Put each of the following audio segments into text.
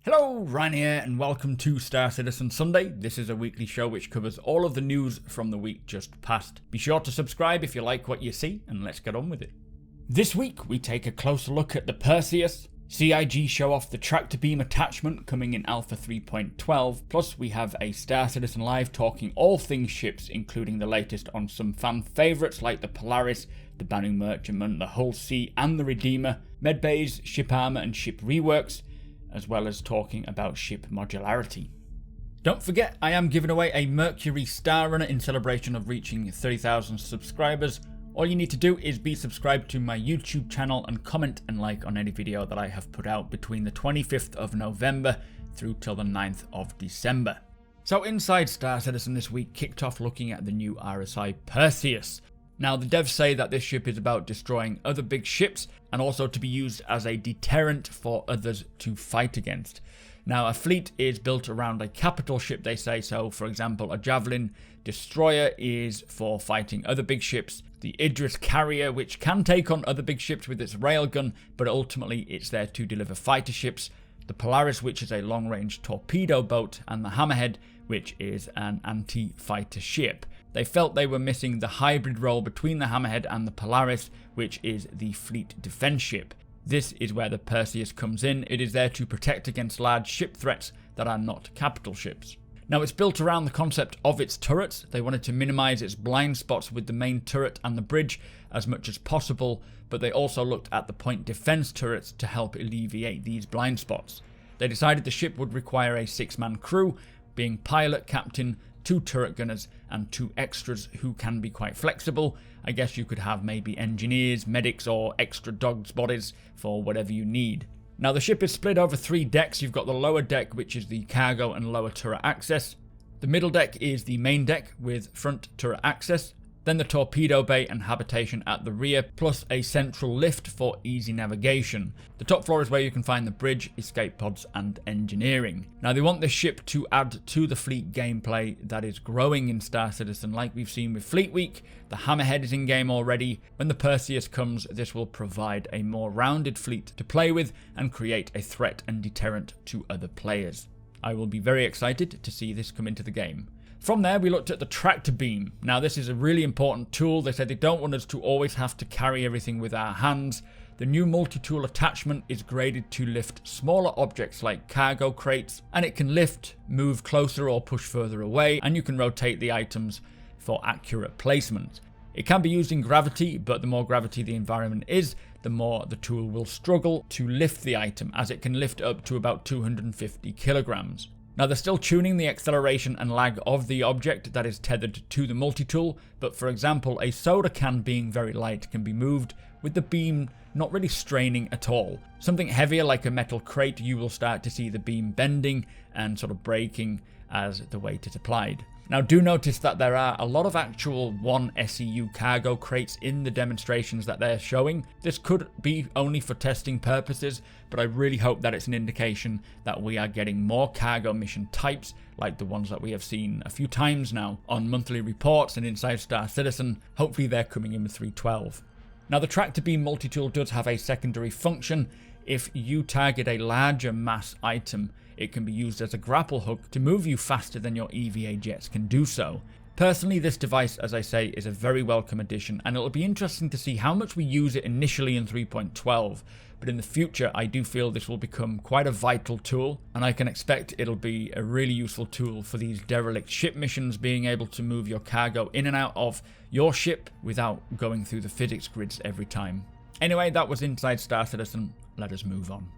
Hello, Ryan here, and welcome to Star Citizen Sunday. This is a weekly show which covers all of the news from the week just past. Be sure to subscribe if you like what you see, and let's get on with it. This week, we take a closer look at the Perseus. CIG show off the tractor beam attachment coming in Alpha 3.12, plus we have a Star Citizen Live talking all things ships, including the latest on some fan favourites like the Polaris, the Banu Merchantman, the Hull C and the Redeemer, medbays, ship armour and ship reworks, as well as talking about ship modularity. Don't forget, I am giving away a Mercury Star Runner in celebration of reaching 30,000 subscribers. All you need to do is be subscribed to my YouTube channel and comment and like on any video that I have put out between the 25th of November through till the 9th of December. So inside Star Citizen this week kicked off looking at the new RSI Perseus. Now the devs say that this ship is about destroying other big ships and also to be used as a deterrent for others to fight against. Now a fleet is built around a capital ship, they say, so for example a Javelin destroyer is for fighting other big ships, the Idris carrier which can take on other big ships with its railgun but ultimately it's there to deliver fighter ships, the Polaris which is a long range torpedo boat, and the Hammerhead which is an anti-fighter ship. They felt they were missing the hybrid role between the Hammerhead and the Polaris, which is the fleet defense ship. This is where the Perseus comes in. It is there to protect against large ship threats that are not capital ships. Now it's built around the concept of its turrets. They wanted to minimize its blind spots with the main turret and the bridge as much as possible, but they also looked at the point defense turrets to help alleviate these blind spots. They decided the ship would require a 6-man crew, being pilot, captain, 2 turret gunners and 2 extras who can be quite flexible. I guess you could have maybe engineers, medics or extra dogs bodies for whatever you need. Now the ship is split over 3 decks. You've got the lower deck which is the cargo and lower turret access. The middle deck is the main deck with front turret access. Then the torpedo bay and habitation at the rear, plus a central lift for easy navigation. The top floor is where you can find the bridge, escape pods and engineering. Now they want this ship to add to the fleet gameplay that is growing in Star Citizen like we've seen with Fleet Week. The Hammerhead is in game already. When the Perseus comes, this will provide a more rounded fleet to play with and create a threat and deterrent to other players. I will be very excited to see this come into the game. From there, we looked at the tractor beam. Now, this is a really important tool. They said they don't want us to always have to carry everything with our hands. The new multi-tool attachment is graded to lift smaller objects like cargo crates, and it can lift, move closer or push further away, and you can rotate the items for accurate placement. It can be used in gravity, but the more gravity the environment is, the more the tool will struggle to lift the item, as it can lift up to about 250 kilograms. Now they're still tuning the acceleration and lag of the object that is tethered to the multi-tool, but for example a soda can being very light can be moved with the beam not really straining at all. Something heavier like a metal crate, you will start to see the beam bending and sort of breaking as the weight is applied. Now do notice that there are a lot of actual 1 SEU cargo crates in the demonstrations that they're showing. This could be only for testing purposes, but I really hope that it's an indication that we are getting more cargo mission types like the ones that we have seen a few times now on monthly reports and inside Star Citizen. Hopefully they're coming in with 312. Now the tractor beam multi-tool does have a secondary function. If you target a larger mass item, it can be used as a grapple hook to move you faster than your EVA jets can do so. Personally, this device, as I say, is a very welcome addition, and it'll be interesting to see how much we use it initially in 3.12, but in the future I do feel this will become quite a vital tool, and I can expect it'll be a really useful tool for these derelict ship missions, being able to move your cargo in and out of your ship without going through the physics grids every time. Anyway, that was Inside Star Citizen. Let us move on.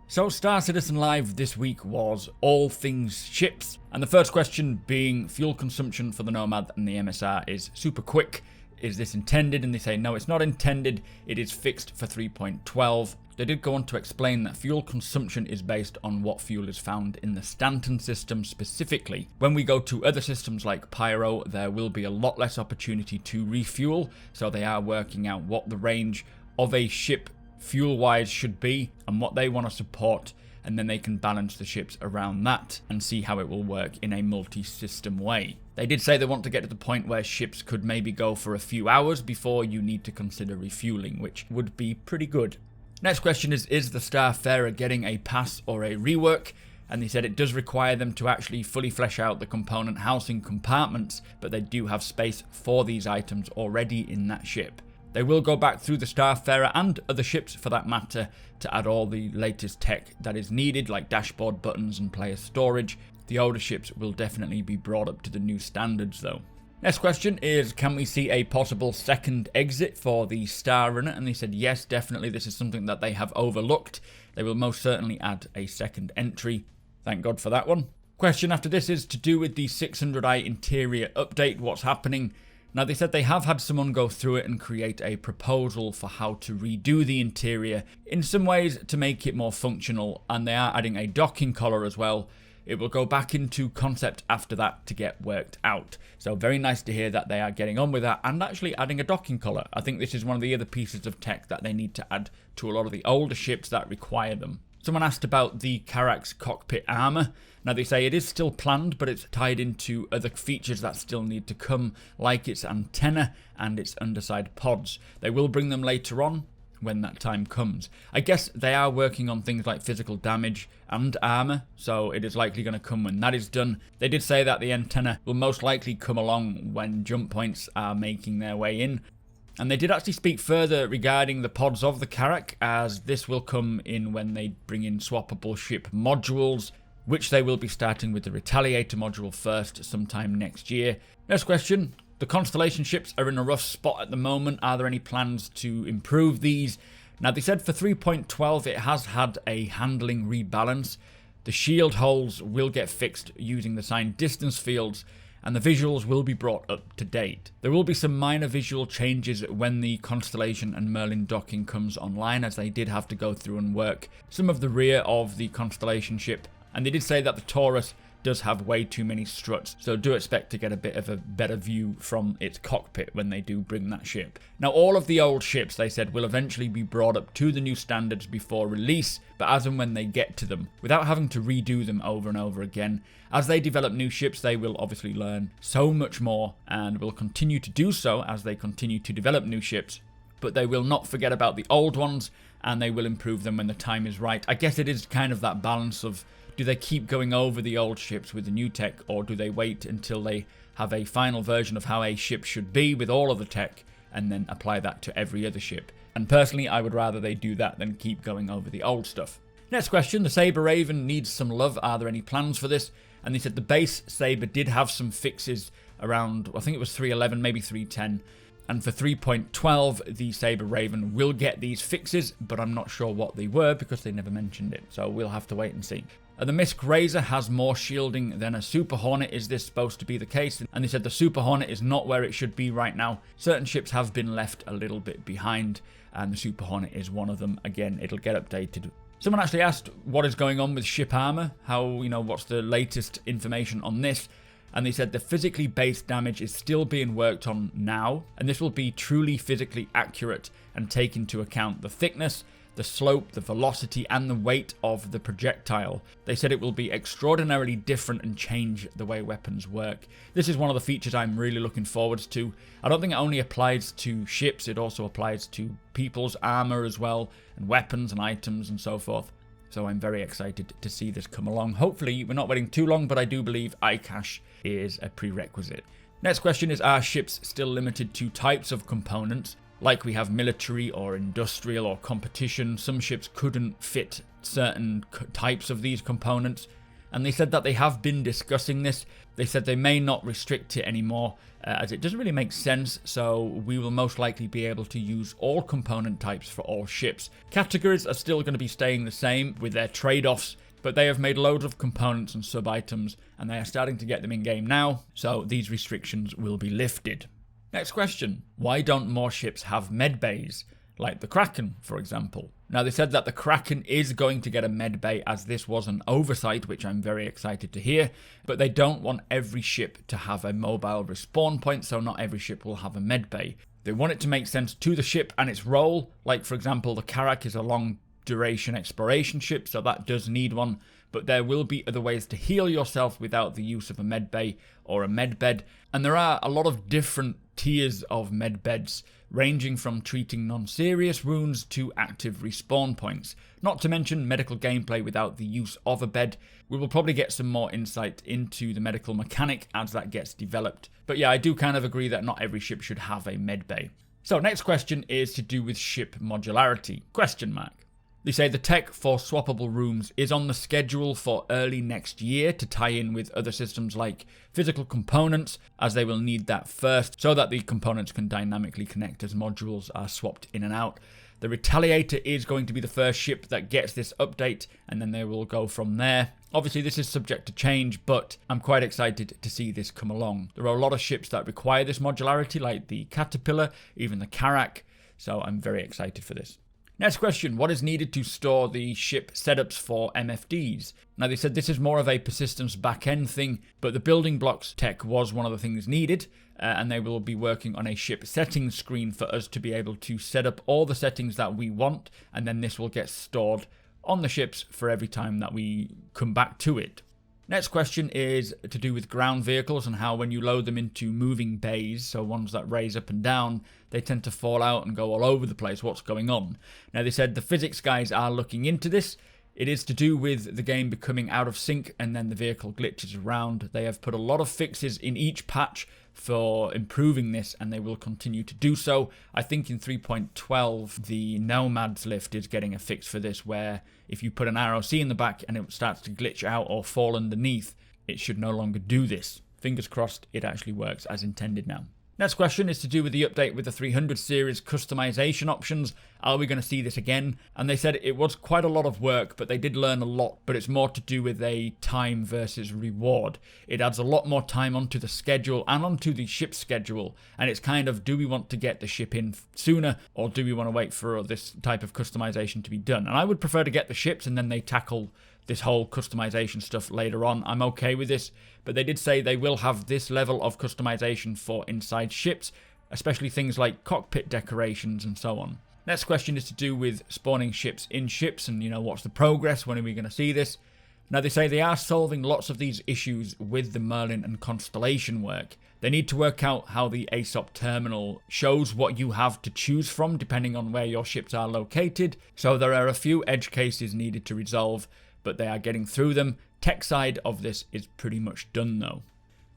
So Star Citizen Live this week was all things ships, and the first question being fuel consumption for the Nomad and the MSR is super quick. Is this intended? And they say no, it's not intended, it is fixed for 3.12. They did go on to explain that fuel consumption is based on what fuel is found in the Stanton system specifically. When we go to other systems like Pyro, there will be a lot less opportunity to refuel, so they are working out what the range of a ship fuel-wise should be and what they want to support, and then they can balance the ships around that and see how it will work in a multi-system way. They did say they want to get to the point where ships could maybe go for a few hours before you need to consider refueling, which would be pretty good. Next question is the Starfarer getting a pass or a rework? and they said it does require them to actually fully flesh out the component housing compartments, but they do have space for these items already in that ship. They will go back through the Starfarer and other ships for that matter to add all the latest tech that is needed, like dashboard buttons and player storage. The older ships will definitely be brought up to the new standards though. Next question is, can we see a possible second exit for the Star Runner? And they said yes, definitely. This is something that they have overlooked. They will most certainly add a second entry. Thank God for that one. Question after this is to do with the 600i interior update. What's happening? Now, they said they have had someone go through it and create a proposal for how to redo the interior in some ways to make it more functional, and they are adding a docking collar as well. It will go back into concept after that to get worked out. So very nice to hear that they are getting on with that and actually adding a docking collar. I think this is one of the other pieces of tech that they need to add to a lot of the older ships that require them. Someone asked about the Carrack's cockpit armour. Now they say it is still planned, but it's tied into other features that still need to come, like its antenna and its underside pods. They will bring them later on when that time comes. I guess they are working on things like physical damage and armour, so it is likely going to come when that is done. They did say that the antenna will most likely come along when jump points are making their way in. And they did actually speak further regarding the pods of the Carrack, as this will come in when they bring in swappable ship modules, which they will be starting with the Retaliator module first sometime next year. Next question. The Constellation ships are in a rough spot at the moment. Are there any plans to improve these? Now, they said for 3.12 it has had a handling rebalance. The shield holes will get fixed using the signed distance fields, and the visuals will be brought up to date. There will be some minor visual changes when the Constellation and Merlin docking comes online, as they did have to go through and work some of the rear of the Constellation ship. And they did say that the Taurus does have way too many struts, so do expect to get a bit of a better view from its cockpit when they do bring that ship. Now, all of the old ships, they said, will eventually be brought up to the new standards before release, but as and when they get to them, without having to redo them over and over again. As they develop new ships, they will obviously learn so much more, and will continue to do so as they continue to develop new ships, but they will not forget about the old ones, and they will improve them when the time is right. I guess it is kind of that balance of, do they keep going over the old ships with the new tech, or do they wait until they have a final version of how a ship should be with all of the tech and then apply that to every other ship? And personally, I would rather they do that than keep going over the old stuff. Next question, the Sabre Raven needs some love. Are there any plans for this? And they said the base Sabre did have some fixes around, I think it was 3.11, maybe 3.10. And for 3.12, the Sabre Raven will get these fixes, but I'm not sure what they were because they never mentioned it. So we'll have to wait and see. The Misk Razor has more shielding than a Super Hornet. Is this supposed to be the case? And they said the Super Hornet is not where it should be right now. Certain ships have been left a little bit behind, and the Super Hornet is one of them. Again, it'll get updated. Someone actually asked what is going on with ship armor, what's the latest information on this? And they said the physically based damage is still being worked on now, and this will be truly physically accurate and take into account the thickness, the slope, the velocity, and the weight of the projectile. They said it will be extraordinarily different and change the way weapons work. This is one of the features I'm really looking forward to. I don't think it only applies to ships, it also applies to people's armor as well, and weapons and items and so forth. So I'm very excited to see this come along. Hopefully we're not waiting too long, but I do believe iCache is a prerequisite. Next question is, are ships still limited to types of components? Like we have military or industrial or competition, some ships couldn't fit certain types of these components. And they said that they have been discussing this. They said they may not restrict it anymore, as it doesn't really make sense, so we will most likely be able to use all component types for all ships. Categories are still going to be staying the same with their trade-offs, but they have made loads of components and sub-items, and they are starting to get them in-game now, so these restrictions will be lifted. Next question, why don't more ships have med bays, like the Kraken, for example? Now, they said that the Kraken is going to get a med bay, as this was an oversight, which I'm very excited to hear, but they don't want every ship to have a mobile respawn point, so not every ship will have a med bay. They want it to make sense to the ship and its role, like for example, the Carrack is a long duration exploration ship, so that does need one, but there will be other ways to heal yourself without the use of a med bay or a med bed. And there are a lot of different tiers of med beds, ranging from treating non-serious wounds to active respawn points, not to mention medical gameplay without the use of a bed. We will probably get some more insight into the medical mechanic as that gets developed. But yeah, I do kind of agree that not every ship should have a med bay. So next question is to do with ship modularity, ? They say the tech for swappable rooms is on the schedule for early next year to tie in with other systems like physical components, as they will need that first so that the components can dynamically connect as modules are swapped in and out. The Retaliator is going to be the first ship that gets this update, and then they will go from there. Obviously this is subject to change, but I'm quite excited to see this come along. There are a lot of ships that require this modularity, like the Caterpillar, even the Carrack, so I'm very excited for this. Next question, what is needed to store the ship setups for MFDs? Now they said this is more of a persistence back-end thing, but the building blocks tech was one of the things needed, and they will be working on a ship settings screen for us to be able to set up all the settings that we want, and then this will get stored on the ships for every time that we come back to it. Next question is to do with ground vehicles and how when you load them into moving bays, so ones that raise up and down, they tend to fall out and go all over the place. What's going on? Now they said the physics guys are looking into this. It is to do with the game becoming out of sync and then the vehicle glitches around. They have put a lot of fixes in each patch for improving this, and they will continue to do so. I think in 3.12 the Nomads lift is getting a fix for this, where if you put an ROC in the back and it starts to glitch out or fall underneath, it should no longer do this. Fingers crossed it actually works as intended now. Next question is to do with the update with the 300 series customization options. Are we going to see this again? And they said it was quite a lot of work, but they did learn a lot, but it's more to do with a time versus reward. It adds a lot more time onto the schedule and onto the ship schedule, and it's kind of, do we want to get the ship in sooner, or do we want to wait for this type of customization to be done? And I would prefer to get the ships and then they tackle this whole customization stuff later on. I'm okay with this, but they did say they will have this level of customization for inside ships, especially things like cockpit decorations and so on. Next question is to do with spawning ships in ships and, what's the progress? When are we going to see this? Now they say they are solving lots of these issues with the Merlin and Constellation work. They need to work out how the ASOP terminal shows what you have to choose from depending on where your ships are located. So there are a few edge cases needed to resolve, but they are getting through them. Tech side of this is pretty much done though.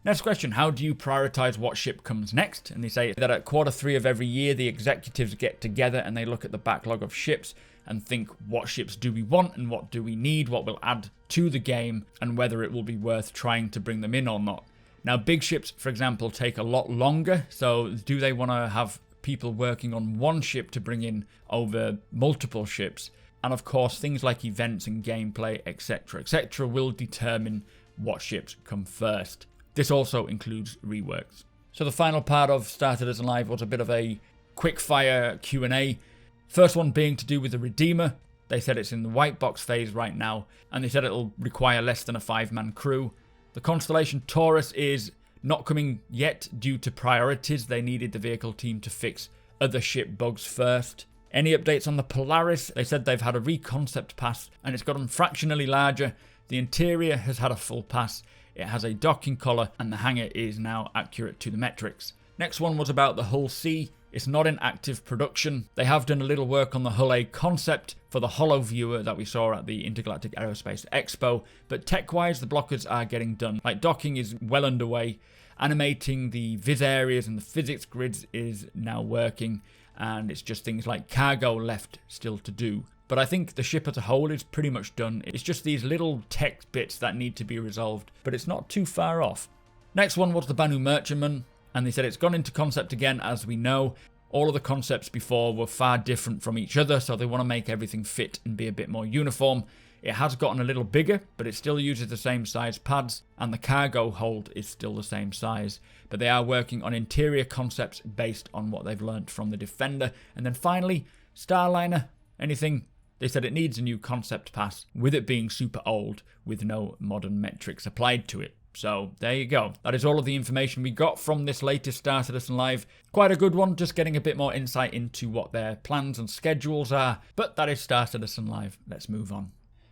Next question, how do you prioritize what ship comes next? And they say that at Q3 of every year, the executives get together and they look at the backlog of ships and think, what ships do we want and what do we need, what will add to the game, and whether it will be worth trying to bring them in or not. Now, big ships, for example, take a lot longer. So do they want to have people working on one ship to bring in over multiple ships? And of course, things like events and gameplay, etc., will determine what ships come first. This also includes reworks. So the final part of Star Citizen Live was a bit of a quick-fire Q&A. First one being to do with the Redeemer. They said it's in the white box phase right now, and they said it'll require less than a 5-man crew. The Constellation Taurus is not coming yet due to priorities. They needed the vehicle team to fix other ship bugs first. Any updates on the Polaris? They said they've had a reconcept pass and it's gotten fractionally larger. The interior has had a full pass. It has a docking collar and the hangar is now accurate to the metrics. Next one was about the Hull C. It's not in active production. They have done a little work on the Hull A concept for the holo viewer that we saw at the Intergalactic Aerospace Expo, but tech-wise the blockers are getting done. Like docking is well underway. Animating the viz areas and the physics grids is now working. And it's just things like cargo left still to do. But I think the ship as a whole is pretty much done. It's just these little tech bits that need to be resolved, but it's not too far off. Next one was the Banu Merchantman, and they said it's gone into concept again, as we know. All of the concepts before were far different from each other, so they want to make everything fit and be a bit more uniform. It has gotten a little bigger, but it still uses the same size pads, and the cargo hold is still the same size. But they are working on interior concepts based on what they've learnt from the Defender. And then finally, Starliner, anything? They said it needs a new concept pass, with it being super old, with no modern metrics applied to it. So there you go. That is all of the information we got from this latest Star Citizen Live. Quite a good one, just getting a bit more insight into what their plans and schedules are. But that is Star Citizen Live. Let's move on.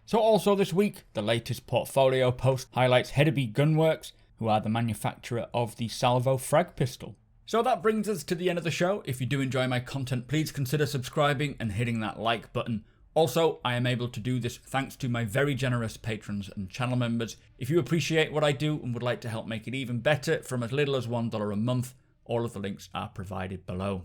So also this week, the latest portfolio post highlights Hedeby Gunworks, who are the manufacturer of the Salvo frag pistol. So that brings us to the end of the show. If you do enjoy my content, please consider subscribing and hitting that like button. Also, I am able to do this thanks to my very generous patrons and channel members. If you appreciate what I do and would like to help make it even better from as little as $1 a month, all of the links are provided below.